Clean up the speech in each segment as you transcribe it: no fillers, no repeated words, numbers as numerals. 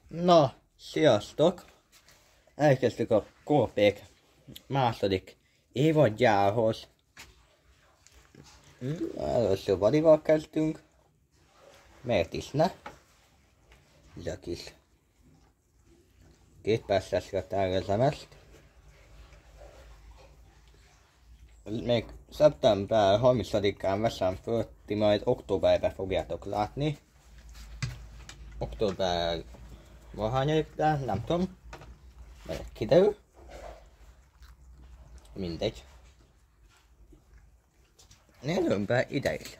Na, sziasztok! Elkezdtük a Korpék második évadjához. Először Vadival kezdtünk. Miért is ne? Ez a kis 2 percesre tervezem ezt. Még szeptember 30-án veszem föl, ti majd októberben fogjátok látni. Október valahanyadik, de nem tudom, mert kiderül. Mindegy. Nézzünk be ide is.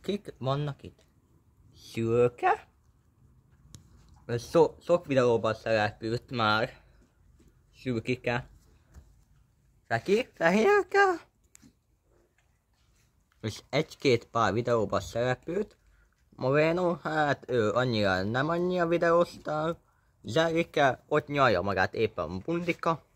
Kik vannak itt? Szülke? Sok videóban szerepült már. Szülkike. Feki? Fehérke? És egy-két pár videóban szerepült. Moreno, hát ő annyira nem annyira videóztál. Zserike, ott nyalja magát éppen bundika.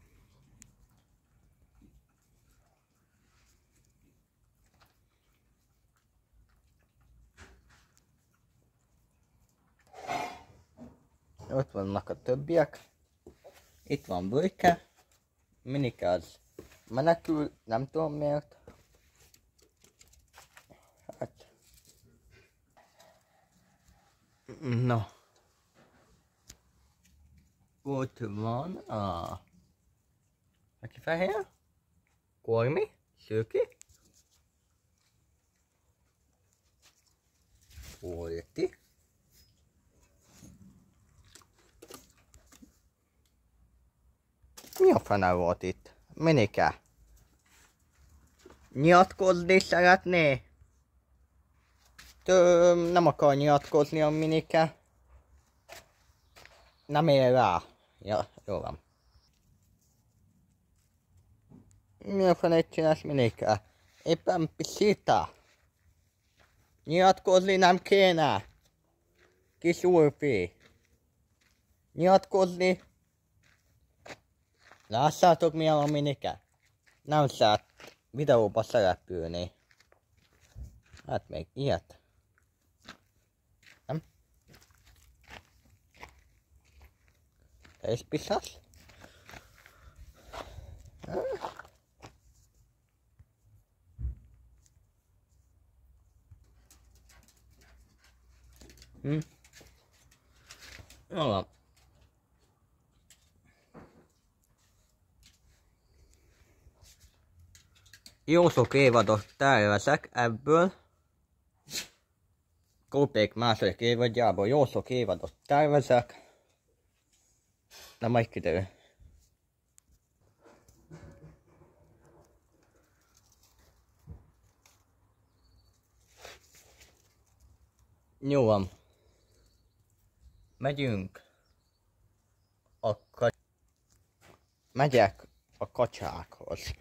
Ott vannak a többiek. Itt van Bőke. Minike az menekül, nem tudom miért. Hát. Na. Ott van a... Aki fehér? Kormi? Szőki? Olti? Mi a fene volt itt? Minike? Nyilatkozni szeretné? Nem akar nyilatkozni a Minike. Nem ér rá. Ja, jó van. Mi a fenét csinálsz, Minike? Éppen piszita. Nyilatkozni nem kéne. Kis úrfi. Nyilatkozni. Lássátok, milyen a Minike? Nem szeret videóba szerepülni. Hát még ilyet. Nem? Te is piszasz? Jó van. Jó sok évadot tervezek ebből. Korpék második évadjából jó sok évadot tervezek. De majd kiderül. Jó van. Megyünk. Megyek a kacsákhoz.